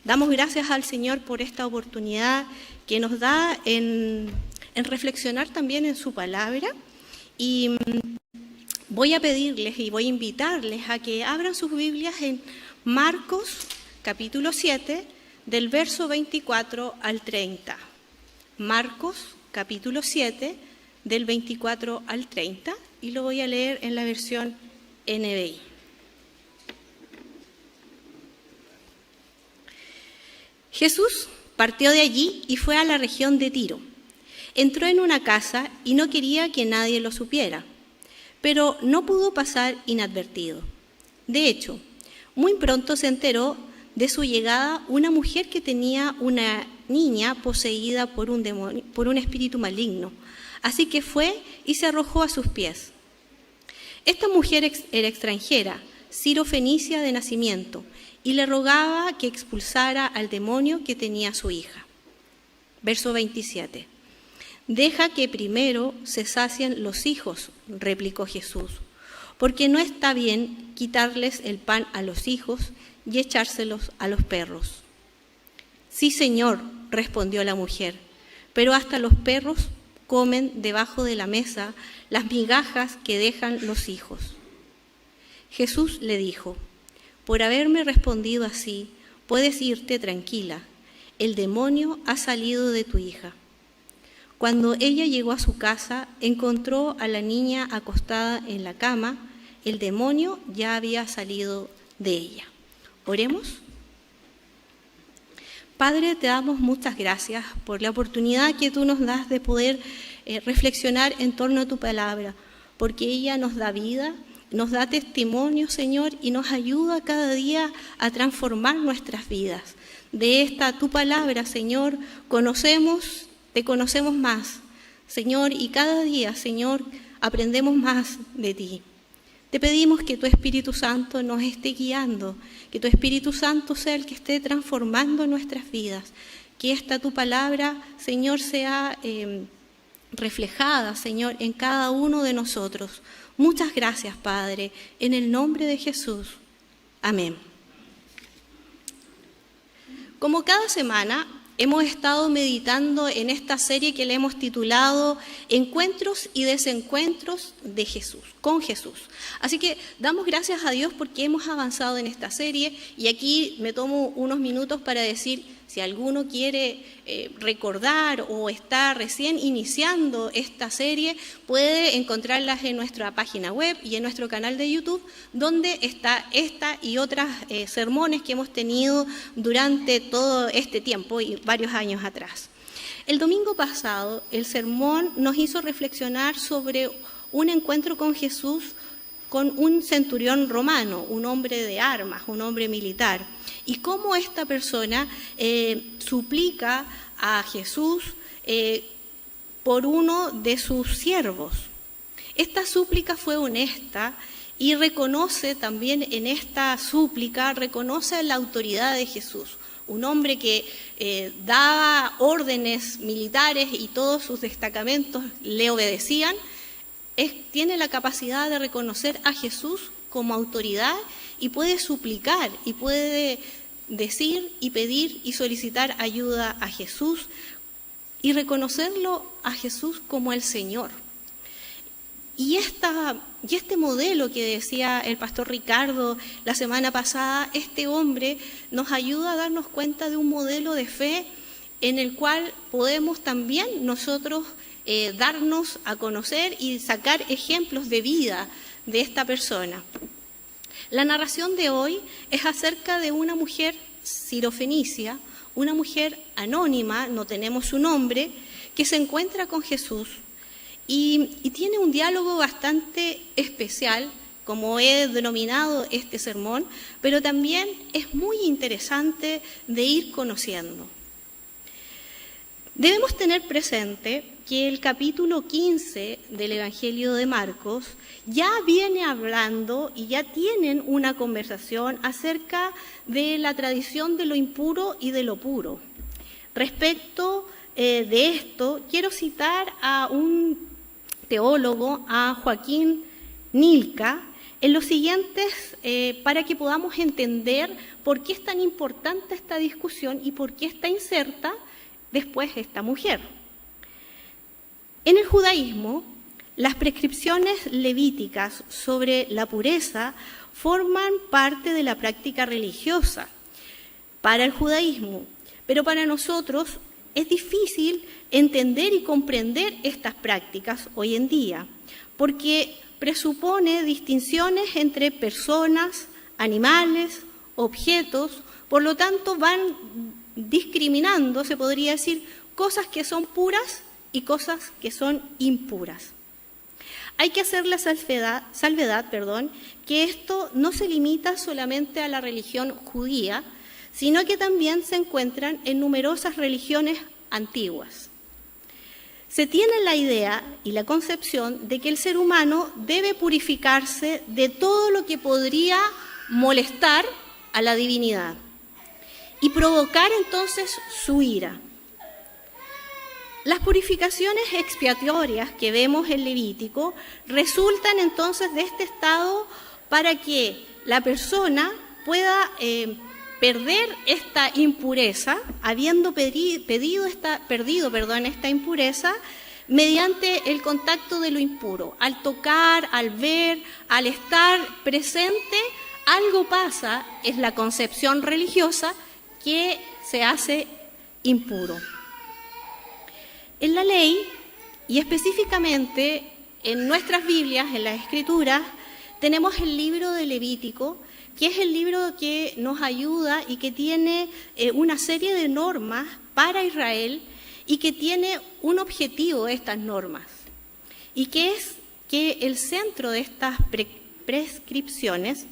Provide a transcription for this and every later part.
Damos gracias al Señor por esta oportunidad que nos da en reflexionar también en su palabra. Y voy a pedirles y voy a invitarles a que abran sus Biblias en Marcos capítulo 7, del verso 24 al 30. Marcos capítulo 7, del 24 al 30, y lo voy a leer en la versión NBI. Jesús partió de allí y fue a la región de Tiro. Entró en una casa y no quería que nadie lo supiera, pero no pudo pasar inadvertido. De hecho, muy pronto se enteró de su llegada una mujer que tenía una niña poseída por un demonio, por un espíritu maligno. Así que fue y se arrojó a sus pies. Esta mujer era extranjera, sirofenicia de nacimiento, y le rogaba que expulsara al demonio que tenía su hija. Verso 27. «Deja que primero se sacien los hijos», replicó Jesús, «porque no está bien quitarles el pan a los hijos y echárselos a los perros». «Sí, Señor», respondió la mujer, «pero hasta los perros comen debajo de la mesa las migajas que dejan los hijos». Jesús le dijo: «Por haberme respondido así, puedes irte tranquila. El demonio ha salido de tu hija». Cuando ella llegó a su casa, encontró a la niña acostada en la cama. El demonio ya había salido de ella. Oremos. Padre, te damos muchas gracias por la oportunidad que tú nos das de poder reflexionar en torno a tu palabra, porque ella nos da vida, nos da testimonio, Señor, y nos ayuda cada día a transformar nuestras vidas. De esta tu palabra, Señor, te conocemos más, Señor, y cada día, Señor, aprendemos más de ti. Te pedimos que tu Espíritu Santo nos esté guiando, que tu Espíritu Santo sea el que esté transformando nuestras vidas, que esta tu palabra, Señor, sea reflejada, Señor, en cada uno de nosotros. Muchas gracias, Padre, en el nombre de Jesús. Amén. Como cada semana, hemos estado meditando en esta serie que le hemos titulado Encuentros y Desencuentros de Jesús, con Jesús. Así que damos gracias a Dios porque hemos avanzado en esta serie, y aquí me tomo unos minutos para decir, si alguno quiere recordar o está recién iniciando esta serie, puede encontrarlas en nuestra página web y en nuestro canal de YouTube, donde está esta y otras sermones que hemos tenido durante todo este tiempo y varios años atrás. El domingo pasado, el sermón nos hizo reflexionar sobre un encuentro con Jesús con un centurión romano, un hombre de armas, un hombre militar, y cómo esta persona suplica a Jesús por uno de sus siervos. Esta súplica fue honesta y reconoce también en esta súplica, reconoce la autoridad de Jesús. Un hombre que daba órdenes militares y todos sus destacamentos le obedecían, tiene la capacidad de reconocer a Jesús como autoridad y puede suplicar y puede decir y pedir y solicitar ayuda a Jesús y reconocerlo a Jesús como el Señor. Y este modelo que decía el pastor Ricardo la semana pasada, este hombre nos ayuda a darnos cuenta de un modelo de fe en el cual podemos también nosotros darnos a conocer y sacar ejemplos de vida de esta persona. La narración de hoy es acerca de una mujer sirofenicia, una mujer anónima, no tenemos su nombre, que se encuentra con Jesús y tiene un diálogo bastante especial, como he denominado este sermón, pero también es muy interesante de ir conociendo. Debemos tener presente que el capítulo 15 del Evangelio de Marcos ya viene hablando y ya tienen una conversación acerca de la tradición de lo impuro y de lo puro. Respecto de esto, quiero citar a un teólogo, a Joaquín Nilka, en los siguientes, para que podamos entender por qué es tan importante esta discusión y por qué está inserta después esta mujer. En el judaísmo, las prescripciones levíticas sobre la pureza forman parte de la práctica religiosa para el judaísmo, pero para nosotros es difícil entender y comprender estas prácticas hoy en día, porque presupone distinciones entre personas, animales, objetos, por lo tanto van discriminando, se podría decir, cosas que son puras y cosas que son impuras. Hay que hacer la salvedad, que esto no se limita solamente a la religión judía, sino que también se encuentran en numerosas religiones antiguas. Se tiene la idea y la concepción de que el ser humano debe purificarse de todo lo que podría molestar a la divinidad y provocar entonces su ira. Las purificaciones expiatorias que vemos en Levítico resultan entonces de este estado para que la persona pueda perder esta impureza, habiendo perdido esta impureza, mediante el contacto de lo impuro. Al tocar, al ver, al estar presente, algo pasa, es la concepción religiosa que se hace impuro. En la ley, y específicamente en nuestras Biblias, en las Escrituras, tenemos el libro de Levítico, que es el libro que nos ayuda y que tiene una serie de normas para Israel y que tiene un objetivo estas normas, y que es que el centro de estas prescripciones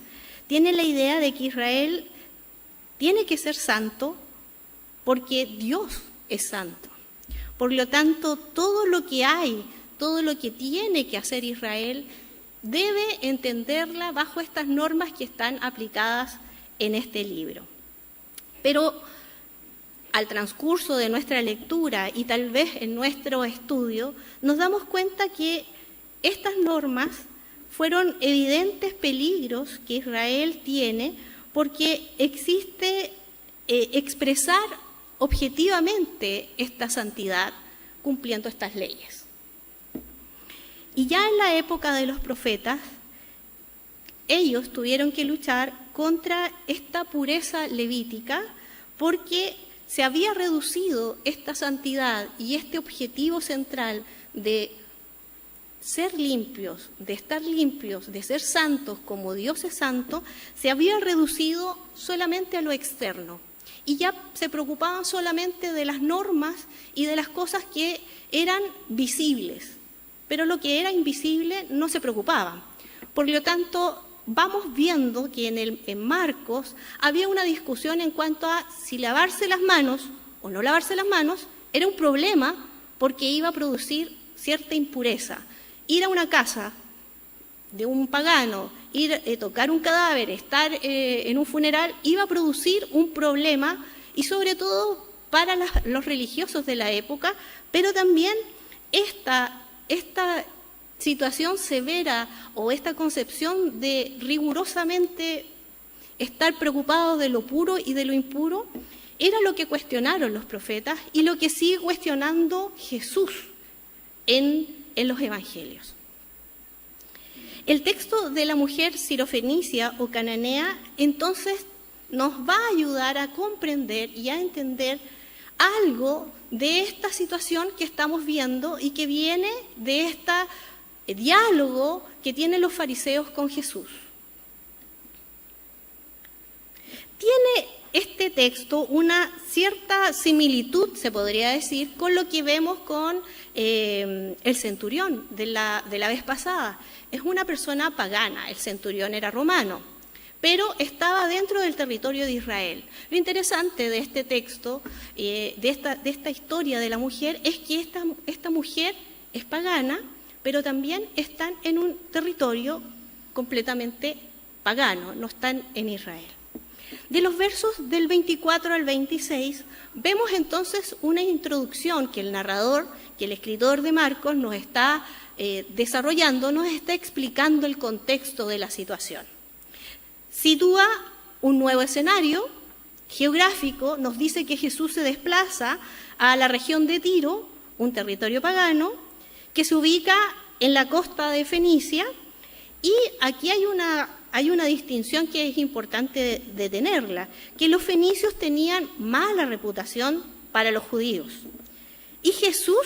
tiene la idea de que Israel tiene que ser santo porque Dios es santo. Por lo tanto, todo lo que hay, todo lo que tiene que hacer Israel, debe entenderla bajo estas normas que están aplicadas en este libro. Pero al transcurso de nuestra lectura y tal vez en nuestro estudio, nos damos cuenta que estas normas fueron evidentes peligros que Israel tiene porque existe expresar objetivamente esta santidad cumpliendo estas leyes. Y ya en la época de los profetas, ellos tuvieron que luchar contra esta pureza levítica porque se había reducido esta santidad y este objetivo central de ser limpios, de estar limpios, de ser santos como Dios es santo, se había reducido solamente a lo externo. Y ya se preocupaban solamente de las normas y de las cosas que eran visibles, pero lo que era invisible no se preocupaban. Por lo tanto, vamos viendo que en Marcos había una discusión en cuanto a si lavarse las manos o no lavarse las manos era un problema porque iba a producir cierta impureza. Ir a una casa de un pagano, tocar un cadáver, estar en un funeral, iba a producir un problema, y sobre todo para los religiosos de la época, pero también esta situación severa o esta concepción de rigurosamente estar preocupados de lo puro y de lo impuro, era lo que cuestionaron los profetas y lo que sigue cuestionando Jesús en los evangelios. El texto de la mujer sirofenicia o cananea entonces nos va a ayudar a comprender y a entender algo de esta situación que estamos viendo y que viene de este diálogo que tienen los fariseos con Jesús. Tiene este texto una cierta similitud, se podría decir, con lo que vemos con el centurión de la vez pasada. Es una persona pagana, el centurión era romano, pero estaba dentro del territorio de Israel. Lo interesante de este texto, de esta historia de la mujer, es que esta mujer es pagana, pero también están en un territorio completamente pagano, no están en Israel. De los versos del 24 al 26, vemos entonces una introducción que el narrador, que el escritor de Marcos nos está desarrollando, nos está explicando el contexto de la situación. Sitúa un nuevo escenario geográfico, nos dice que Jesús se desplaza a la región de Tiro, un territorio pagano, que se ubica en la costa de Fenicia, y aquí hay una distinción que es importante de tenerla, que los fenicios tenían mala reputación para los judíos. Y Jesús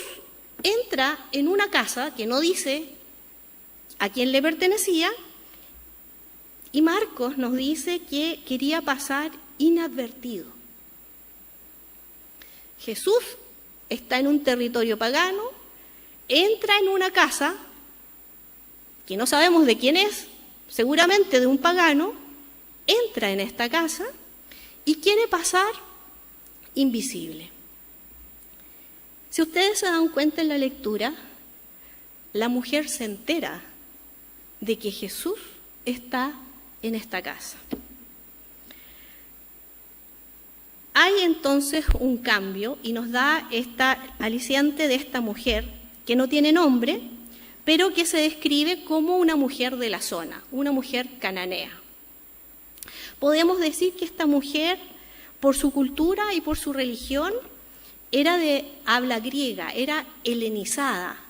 entra en una casa que no dice a quién le pertenecía, y Marcos nos dice que quería pasar inadvertido. Jesús está en un territorio pagano, entra en una casa que no sabemos de quién es, seguramente de un pagano, entra en esta casa y quiere pasar invisible. Si ustedes se dan cuenta en la lectura, la mujer se entera de que Jesús está en esta casa. Hay entonces un cambio y nos da esta aliciente de esta mujer que no tiene nombre, pero que se describe como una mujer de la zona, una mujer cananea. Podemos decir que esta mujer, por su cultura y por su religión, era de habla griega, era helenizada.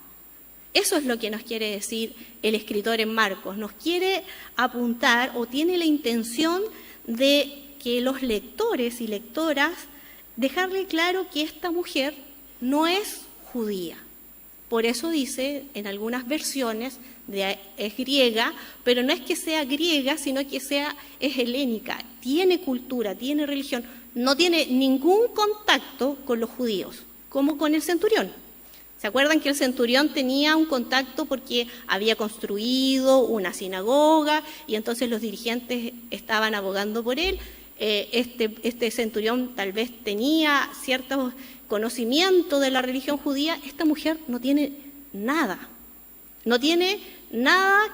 Eso es lo que nos quiere decir el escritor en Marcos. Nos quiere apuntar o tiene la intención de que los lectores y lectoras dejarle claro que esta mujer no es judía. Por eso dice en algunas versiones es griega, pero no es que sea griega, sino que es helénica, tiene cultura, tiene religión, no tiene ningún contacto con los judíos, como con el centurión. ¿Se acuerdan que el centurión tenía un contacto porque había construido una sinagoga y entonces los dirigentes estaban abogando por él? Este centurión tal vez tenía ciertos conocimientos de la religión judía. Esta mujer no tiene nada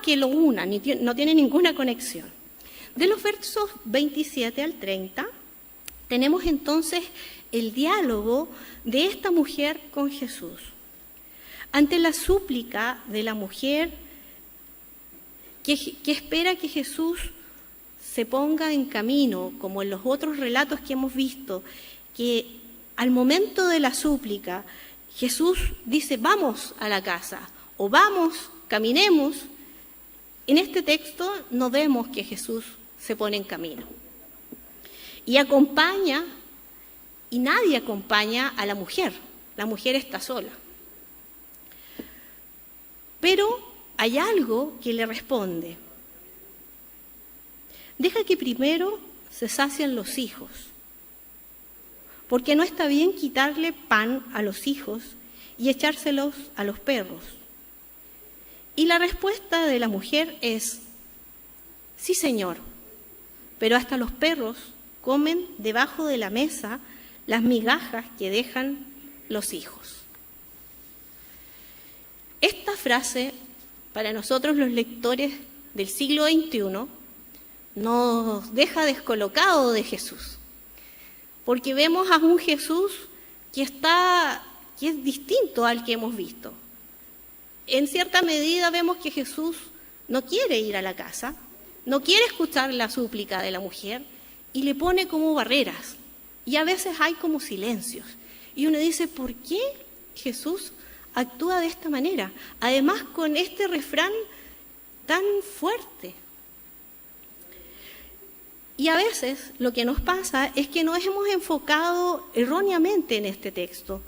que lo una, no tiene ninguna conexión. De los versos 27 al 30 tenemos entonces el diálogo de esta mujer con Jesús. Ante la súplica de la mujer que espera que Jesús se ponga en camino, como en los otros relatos que hemos visto, que al momento de la súplica Jesús dice vamos a la casa o vamos, caminemos. En este texto no vemos que Jesús se pone en camino y acompaña, y nadie acompaña a la mujer está sola. Pero hay algo que le responde: deja que primero se sacien los hijos, porque no está bien quitarle pan a los hijos y echárselos a los perros. Y la respuesta de la mujer es: sí, Señor, pero hasta los perros comen debajo de la mesa las migajas que dejan los hijos. Esta frase, para nosotros los lectores del siglo XXI, nos deja descolocado de Jesús, porque vemos a un Jesús que es distinto al que hemos visto. En cierta medida vemos que Jesús no quiere ir a la casa, no quiere escuchar la súplica de la mujer y le pone como barreras, y a veces hay como silencios, y uno dice, ¿por qué Jesús actúa de esta manera? Además, con este refrán tan fuerte. Y a veces lo que nos pasa es que nos hemos enfocado erróneamente en este texto,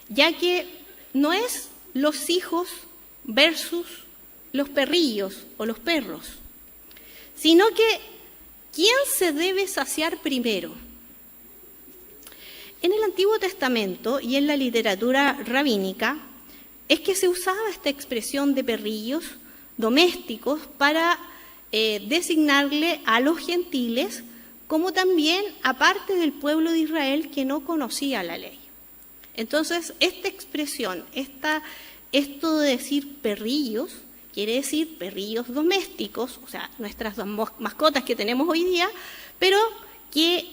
ya que no es los hijos versus los perrillos o los perros, sino que ¿quién se debe saciar primero? En el Antiguo Testamento y en la literatura rabínica es que se usaba esta expresión de perrillos domésticos para designarle a los gentiles, como también a parte del pueblo de Israel que no conocía la ley. Entonces, esta expresión, esto de decir perrillos, quiere decir perrillos domésticos, o sea, nuestras mascotas que tenemos hoy día, pero que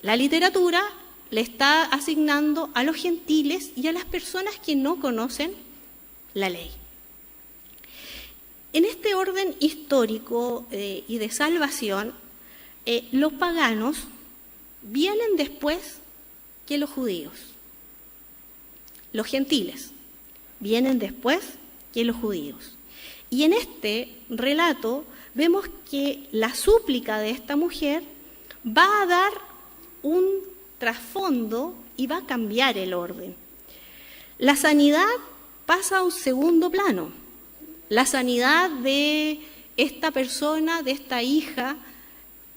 la literatura le está asignando a los gentiles y a las personas que no conocen la ley. En este orden histórico y de salvación, los paganos vienen después que los judíos. Los gentiles vienen después que los judíos. Y en este relato vemos que la súplica de esta mujer va a dar un trasfondo y va a cambiar el orden. La sanidad pasa a un segundo plano. La sanidad de esta persona, de esta hija,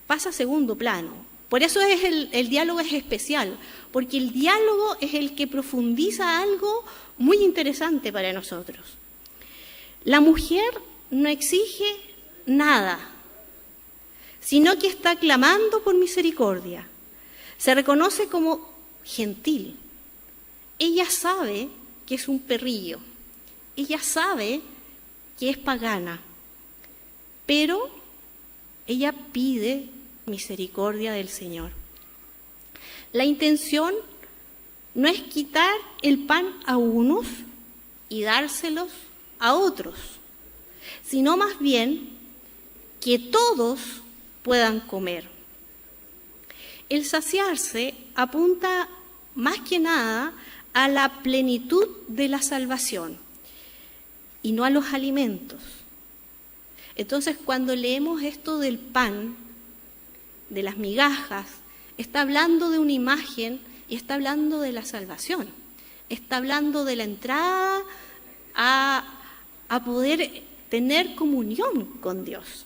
pasa a segundo plano. Por eso el diálogo es especial, porque el diálogo es el que profundiza algo muy interesante para nosotros. La mujer no exige nada, sino que está clamando por misericordia. Se reconoce como gentil. Ella sabe que es un perrillo. Ella sabe que es pagana. Pero ella pide misericordia del Señor. La intención no es quitar el pan a unos y dárselos a otros, sino más bien que todos puedan comer. El saciarse apunta más que nada a la plenitud de la salvación y no a los alimentos. Entonces, cuando leemos esto del pan, de las migajas, está hablando de una imagen y está hablando de la salvación. Está hablando de la entrada a poder tener comunión con Dios.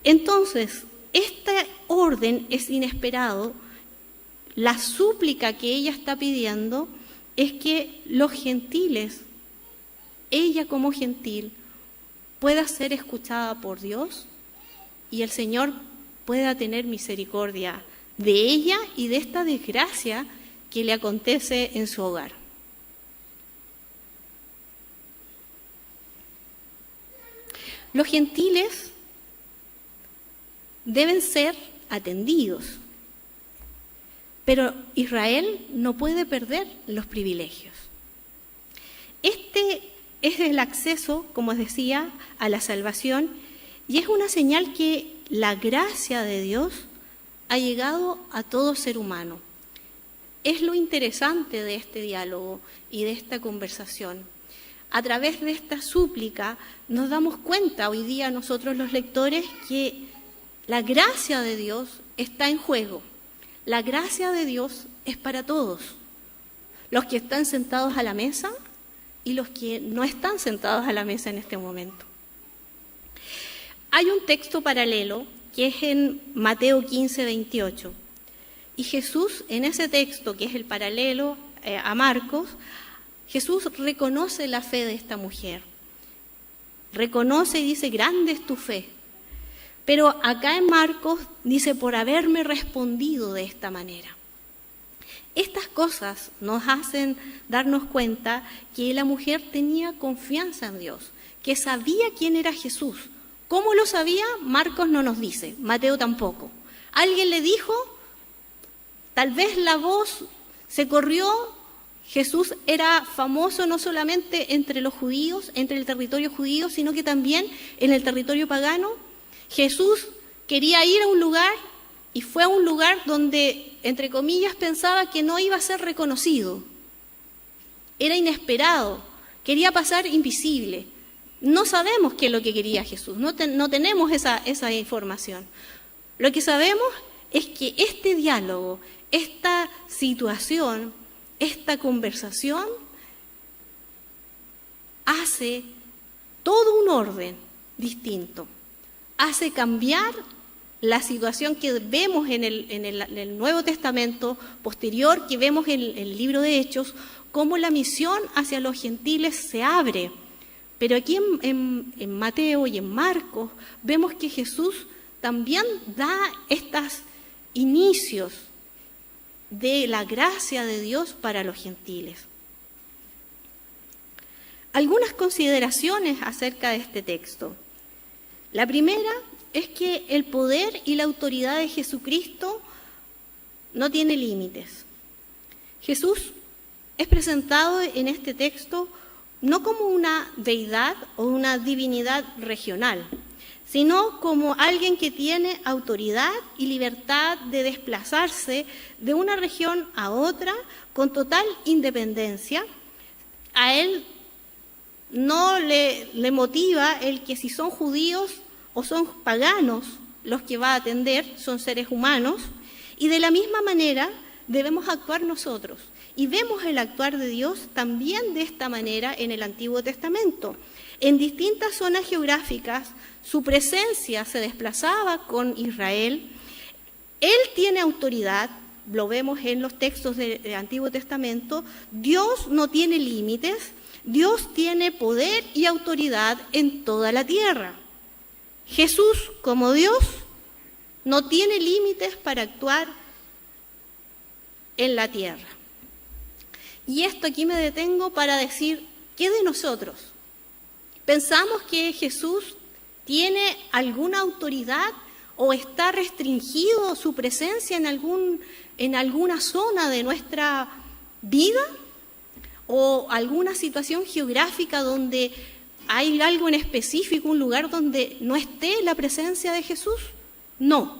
Entonces, este orden es inesperado. La súplica que ella está pidiendo es que los gentiles, ella como gentil, pueda ser escuchada por Dios y el Señor pueda tener misericordia de ella y de esta desgracia que le acontece en su hogar. Los gentiles deben ser atendidos, pero Israel no puede perder los privilegios. Este es el acceso, como os decía, a la salvación y es una señal que la gracia de Dios ha llegado a todo ser humano. Es lo interesante de este diálogo y de esta conversación. A través de esta súplica nos damos cuenta hoy día nosotros los lectores que la gracia de Dios está en juego. La gracia de Dios es para todos. Los que están sentados a la mesa y los que no están sentados a la mesa en este momento. Hay un texto paralelo que es en Mateo 15, 28. Y Jesús, en ese texto, que es el paralelo a Marcos, Jesús reconoce la fe de esta mujer. Reconoce y dice, grande es tu fe. Pero acá en Marcos dice, por haberme respondido de esta manera. Estas cosas nos hacen darnos cuenta que la mujer tenía confianza en Dios, que sabía quién era Jesús. ¿Cómo lo sabía? Marcos no nos dice, Mateo tampoco. Alguien le dijo, tal vez la voz se corrió, Jesús era famoso no solamente entre los judíos, entre el territorio judío, sino que también en el territorio pagano. Jesús quería ir a un lugar y fue a un lugar donde, entre comillas, pensaba que no iba a ser reconocido. Era inesperado, quería pasar invisible. No sabemos qué es lo que quería Jesús, no tenemos esa información. Lo que sabemos es que este diálogo, esta situación, esta conversación hace todo un orden distinto, hace cambiar la situación que vemos en el Nuevo Testamento posterior, que vemos en el libro de Hechos, cómo la misión hacia los gentiles se abre. Pero aquí en Mateo y en Marcos vemos que Jesús también da estos inicios de la gracia de Dios para los gentiles. Algunas consideraciones acerca de este texto. La primera es que el poder y la autoridad de Jesucristo no tiene límites. Jesús es presentado en este texto no como una deidad o una divinidad regional, sino como alguien que tiene autoridad y libertad de desplazarse de una región a otra con total independencia. A él no le motiva el que si son judíos o son paganos los que va a atender, son seres humanos, y de la misma manera debemos actuar nosotros. Y vemos el actuar de Dios también de esta manera en el Antiguo Testamento. En distintas zonas geográficas, su presencia se desplazaba con Israel. Él tiene autoridad, lo vemos en los textos del Antiguo Testamento. Dios no tiene límites, Dios tiene poder y autoridad en toda la tierra. Jesús, como Dios, no tiene límites para actuar en la tierra. Y esto aquí me detengo para decir, ¿qué de nosotros? ¿Pensamos que Jesús tiene alguna autoridad o está restringido su presencia en alguna zona de nuestra vida? ¿O alguna situación geográfica donde hay algo en específico, un lugar donde no esté la presencia de Jesús? No.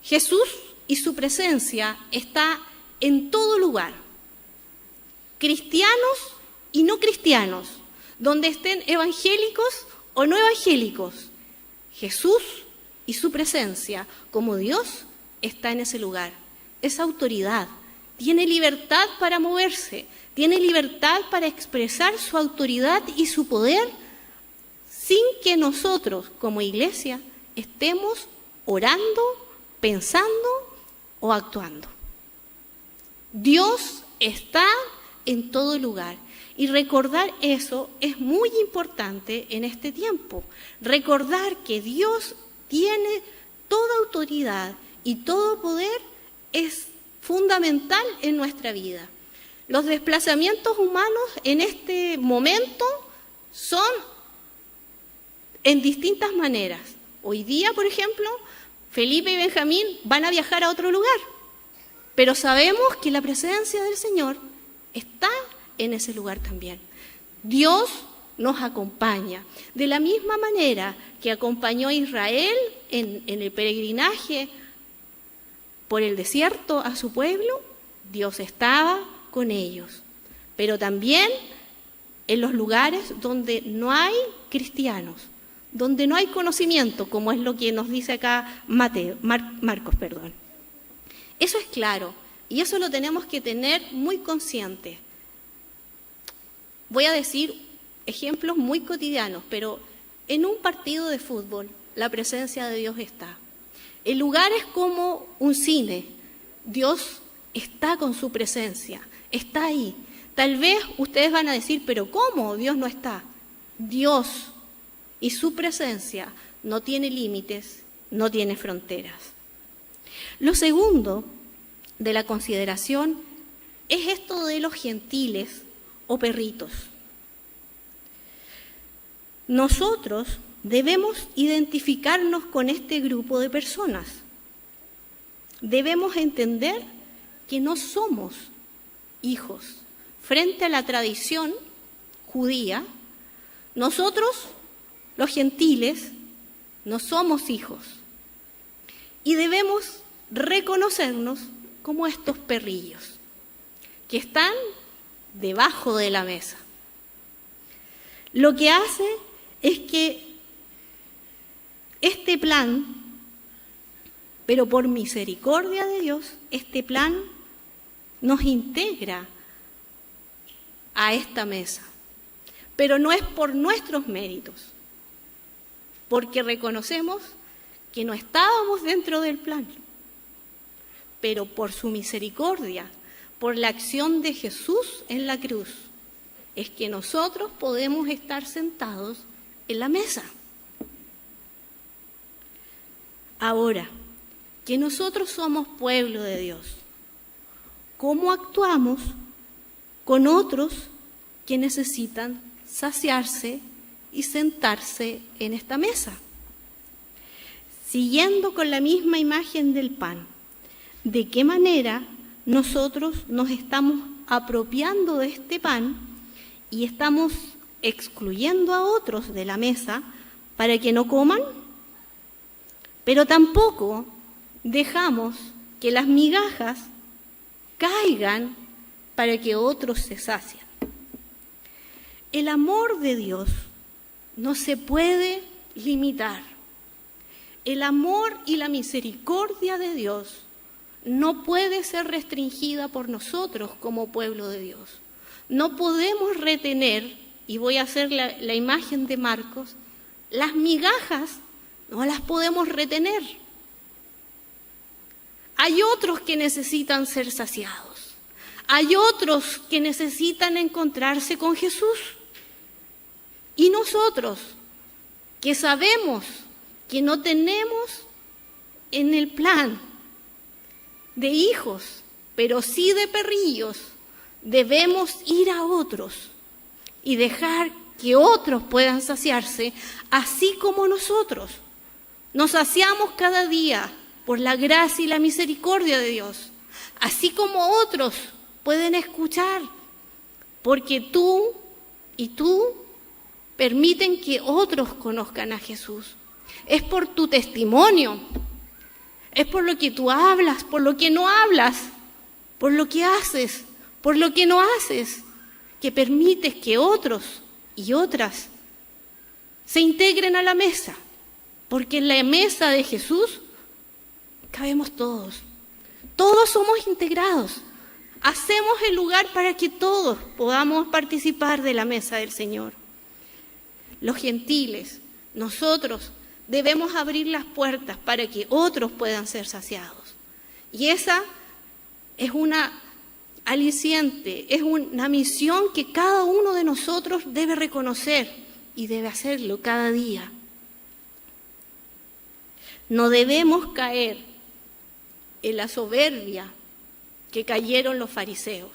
Jesús y su presencia está en todo lugar. Cristianos y no cristianos, donde estén evangélicos o no evangélicos, Jesús y su presencia como Dios está en ese lugar. Esa autoridad tiene libertad para moverse, tiene libertad para expresar su autoridad y su poder sin que nosotros como iglesia estemos orando, pensando o actuando. Dios está en todo lugar. Y recordar eso es muy importante en este tiempo. Recordar que Dios tiene toda autoridad y todo poder es fundamental en nuestra vida. Los desplazamientos humanos en este momento son en distintas maneras. Hoy día, por ejemplo, Felipe y Benjamín van a viajar a otro lugar, pero sabemos que la presencia del Señor está en ese lugar también. Dios nos acompaña. De la misma manera que acompañó a Israel en el peregrinaje por el desierto a su pueblo, Dios estaba con ellos. Pero también en los lugares donde no hay cristianos, donde no hay conocimiento, como es lo que nos dice acá Marcos. Eso es claro. Y eso lo tenemos que tener muy consciente. Voy a decir ejemplos muy cotidianos, pero en un partido de fútbol la presencia de Dios está. En lugares como un cine, Dios está con su presencia, está ahí. Tal vez ustedes van a decir, pero ¿cómo Dios no está? Dios y su presencia no tiene límites, no tiene fronteras. Lo segundo de la consideración es esto de los gentiles o perritos. Nosotros debemos identificarnos con este grupo de personas. Debemos entender que no somos hijos. Frente a la tradición judía, nosotros, los gentiles, no somos hijos. Y debemos reconocernos como estos perrillos que están debajo de la mesa. Lo que hace es que este plan, pero por misericordia de Dios, este plan nos integra a esta mesa. Pero no es por nuestros méritos, porque reconocemos que no estábamos dentro del plan, pero por su misericordia, por la acción de Jesús en la cruz, es que nosotros podemos estar sentados en la mesa. Ahora, que nosotros somos pueblo de Dios, ¿cómo actuamos con otros que necesitan saciarse y sentarse en esta mesa? siguiendo con la misma imagen del pan. ¿De qué manera nosotros nos estamos apropiando de este pan y estamos excluyendo a otros de la mesa para que no coman? Pero tampoco dejamos que las migajas caigan para que otros se sacien. El amor de Dios no se puede limitar. El amor y la misericordia de Dios no puede ser restringida por nosotros como pueblo de Dios. No podemos retener, y voy a hacer la imagen de Marcos, las migajas no las podemos retener. Hay otros que necesitan ser saciados. Hay otros que necesitan encontrarse con Jesús. Y nosotros, que sabemos que no tenemos en el plan de hijos, pero sí de perrillos, debemos ir a otros y dejar que otros puedan saciarse, así como nosotros nos saciamos cada día por la gracia y la misericordia de Dios, así como otros pueden escuchar, porque tú y tú permiten que otros conozcan a Jesús. Es por tu testimonio, es por lo que tú hablas, por lo que no hablas, por lo que haces, por lo que no haces, que permites que otros y otras se integren a la mesa, porque en la mesa de Jesús cabemos todos. Todos somos integrados. Hacemos el lugar para que todos podamos participar de la mesa del Señor. Los gentiles, nosotros debemos abrir las puertas para que otros puedan ser saciados. Y esa es una aliciente, es una misión que cada uno de nosotros debe reconocer y debe hacerlo cada día. No debemos caer en la soberbia que cayeron los fariseos,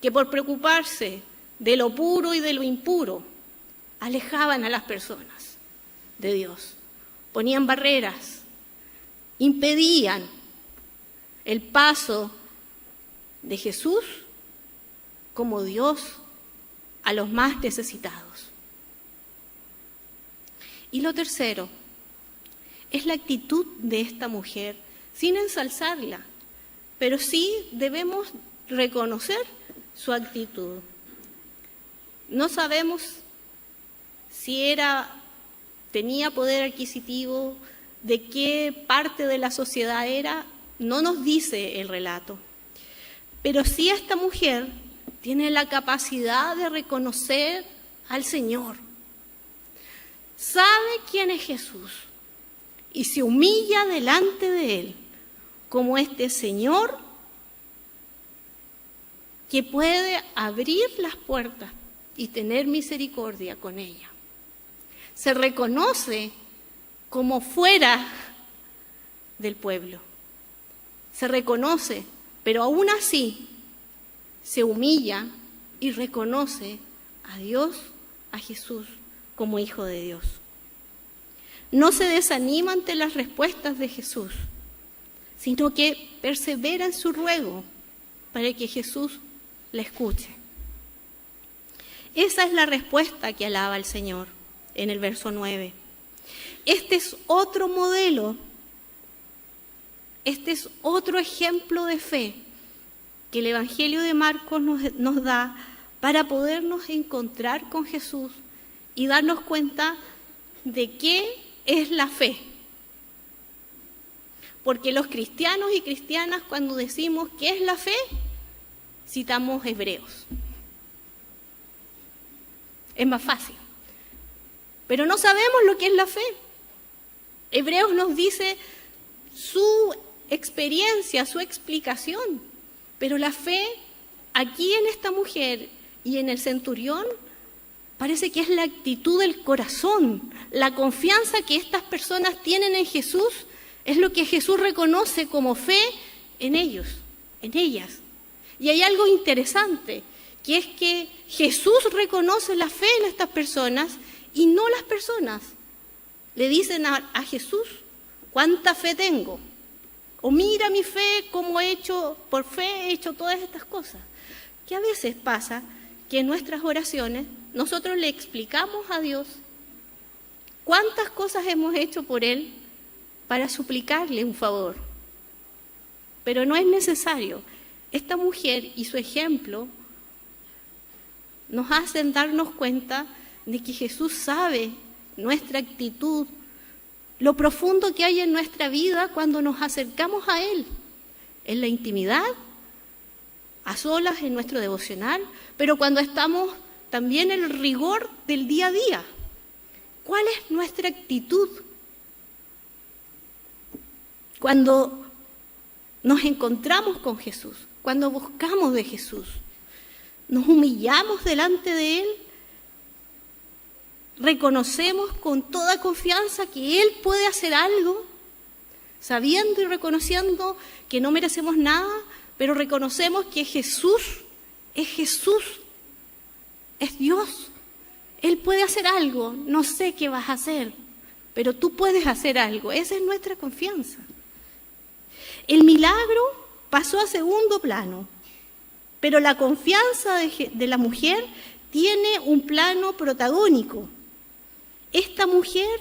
que por preocuparse de lo puro y de lo impuro, alejaban a las personas de Dios, ponían barreras, impedían el paso de Jesús como Dios a los más necesitados. Y lo tercero es la actitud de esta mujer, sin ensalzarla, pero sí debemos reconocer su actitud. No sabemos si tenía poder adquisitivo, de qué parte de la sociedad era, no nos dice el relato. Pero sí esta mujer tiene la capacidad de reconocer al Señor. Sabe quién es Jesús y se humilla delante de Él como este Señor que puede abrir las puertas y tener misericordia con ella. Se reconoce como fuera del pueblo. Se reconoce, pero aún así se humilla y reconoce a Dios, a Jesús, como Hijo de Dios. No se desanima ante las respuestas de Jesús, sino que persevera en su ruego para que Jesús la escuche. Esa es la respuesta que alaba el Señor en el verso 9. Este es otro modelo, este es otro ejemplo de fe que el Evangelio de Marcos nos da para podernos encontrar con Jesús y darnos cuenta de qué es la fe. Porque los cristianos y cristianas, cuando decimos qué es la fe, citamos Hebreos. Es más fácil. Pero no sabemos lo que es la fe. Hebreos nos dice su experiencia, su explicación. Pero la fe, aquí en esta mujer y en el centurión, parece que es la actitud del corazón, la confianza que estas personas tienen en Jesús, es lo que Jesús reconoce como fe en ellos, en ellas. Y hay algo interesante, que es que Jesús reconoce la fe en estas personas y no las personas. le dicen a Jesús, ¿cuánta fe tengo? O mira mi fe, cómo por fe he hecho todas estas cosas. Que a veces pasa que en nuestras oraciones nosotros le explicamos a Dios cuántas cosas hemos hecho por Él para suplicarle un favor. Pero no es necesario. Esta mujer y su ejemplo nos hacen darnos cuenta de que Jesús sabe nuestra actitud, lo profundo que hay en nuestra vida cuando nos acercamos a Él, en la intimidad, a solas, en nuestro devocional, pero cuando estamos también en el rigor del día a día. ¿Cuál es nuestra actitud cuando nos encontramos con Jesús, cuando buscamos de Jesús? ¿Nos humillamos delante de Él? ¿Reconocemos con toda confianza que Él puede hacer algo, sabiendo y reconociendo que no merecemos nada, pero reconocemos que Jesús, es Dios? Él puede hacer algo, no sé qué vas a hacer, pero tú puedes hacer algo. Esa es nuestra confianza. El milagro pasó a segundo plano, pero la confianza de la mujer tiene un plano protagónico. Esta mujer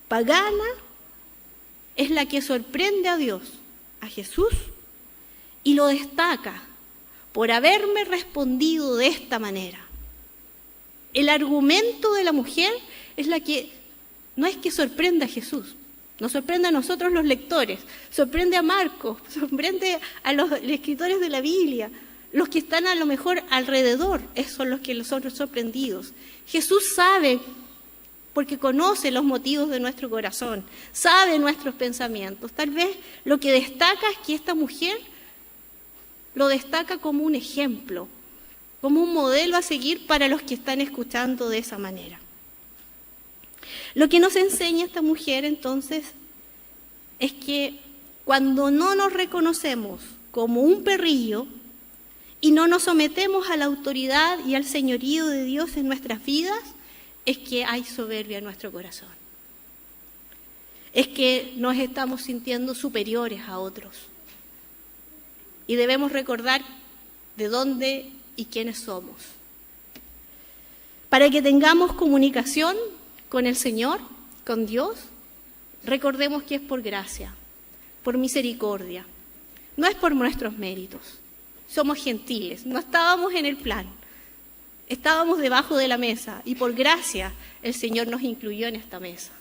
pagana es la que sorprende a Dios, a Jesús, y lo destaca por haberme respondido de esta manera. El argumento de la mujer es la que no es que sorprenda a Jesús, nos sorprende a nosotros los lectores, sorprende a Marcos, sorprende a los escritores de la Biblia, los que están a lo mejor alrededor, esos son los que son sorprendidos. Jesús sabe, porque conoce los motivos de nuestro corazón, sabe nuestros pensamientos. Tal vez lo que destaca es que esta mujer lo destaca como un ejemplo, como un modelo a seguir para los que están escuchando de esa manera. Lo que nos enseña esta mujer entonces es que cuando no nos reconocemos como un perrillo y no nos sometemos a la autoridad y al señorío de Dios en nuestras vidas, es que hay soberbia en nuestro corazón. Es que nos estamos sintiendo superiores a otros. Y debemos recordar de dónde y quiénes somos. Para que tengamos comunicación con el Señor, con Dios, recordemos que es por gracia, por misericordia. No es por nuestros méritos. Somos gentiles, no estábamos en el plan. Estábamos debajo de la mesa y por gracia el Señor nos incluyó en esta mesa.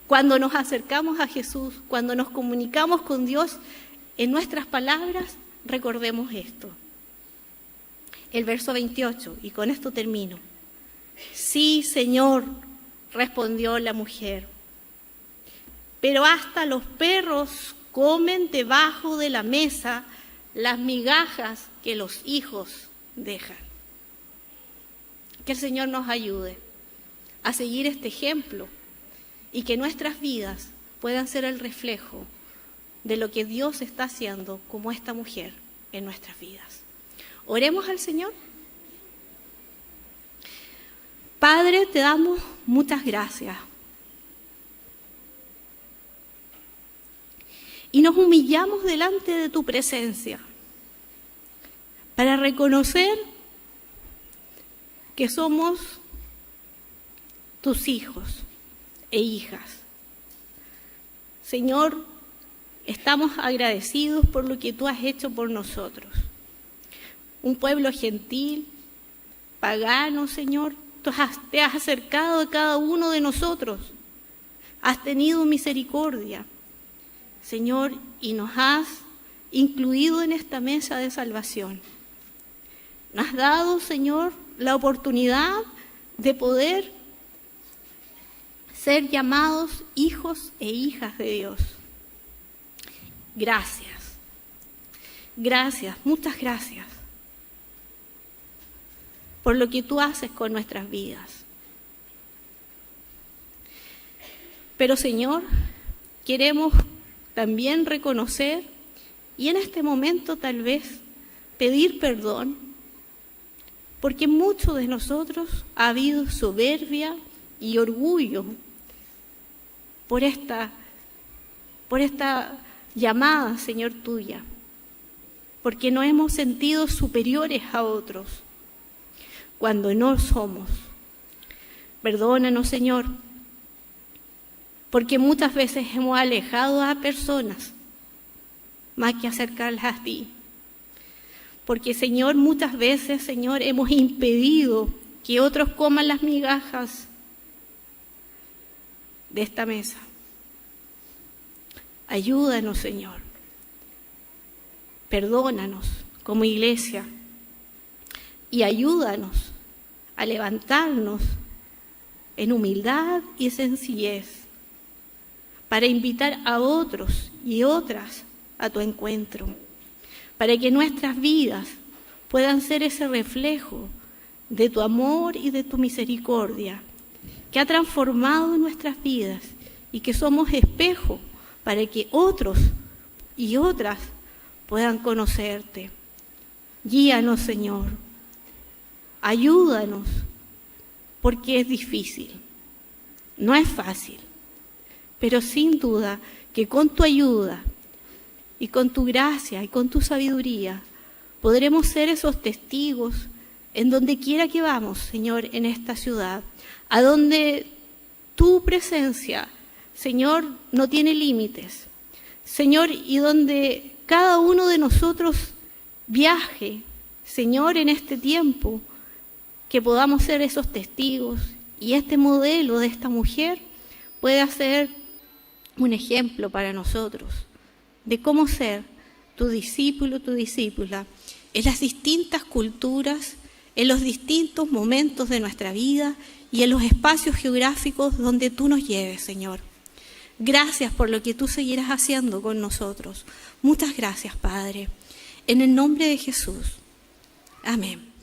Cuando nos acercamos a Jesús, cuando nos comunicamos con Dios, en nuestras palabras recordemos esto. El verso 28, y con esto termino. Sí, Señor, respondió la mujer, pero hasta los perros comen debajo de la mesa las migajas que los hijos dejan. Que el Señor nos ayude a seguir este ejemplo y que nuestras vidas puedan ser el reflejo de lo que Dios está haciendo como esta mujer en nuestras vidas. Oremos al Señor. Padre, te damos muchas gracias. Y nos humillamos delante de tu presencia para reconocer que somos tus hijos e hijas. Señor, estamos agradecidos por lo que tú has hecho por nosotros. Un pueblo gentil, pagano, Señor, tú te has acercado a cada uno de nosotros. Has tenido misericordia, Señor, y nos has incluido en esta mesa de salvación. Nos has dado, Señor, la oportunidad de poder ser llamados hijos e hijas de Dios. Gracias. Gracias, muchas gracias por lo que tú haces con nuestras vidas. Pero, Señor, queremos también reconocer y en este momento tal vez pedir perdón, porque en muchos de nosotros ha habido soberbia y orgullo por esta llamada, Señor, tuya, porque nos hemos sentido superiores a otros cuando no somos. Perdónanos, Señor, porque muchas veces hemos alejado a personas más que acercarlas a ti. Porque, Señor, muchas veces, Señor, hemos impedido que otros coman las migajas de esta mesa. Ayúdanos, Señor. Perdónanos como iglesia y ayúdanos a levantarnos en humildad y sencillez para invitar a otros y otras a tu encuentro, para que nuestras vidas puedan ser ese reflejo de tu amor y de tu misericordia, que ha transformado nuestras vidas y que somos espejo para que otros y otras puedan conocerte. Guíanos, Señor. Ayúdanos, porque es difícil. No es fácil, pero sin duda que con tu ayuda y con tu gracia y con tu sabiduría podremos ser esos testigos en donde quiera que vamos, Señor, en esta ciudad, a donde tu presencia, Señor, no tiene límites, Señor, y donde cada uno de nosotros viaje, Señor, en este tiempo, que podamos ser esos testigos y este modelo de esta mujer pueda ser un ejemplo para nosotros de cómo ser tu discípulo, tu discípula, en las distintas culturas, en los distintos momentos de nuestra vida y en los espacios geográficos donde tú nos lleves, Señor. Gracias por lo que tú seguirás haciendo con nosotros. Muchas gracias, Padre. En el nombre de Jesús. Amén.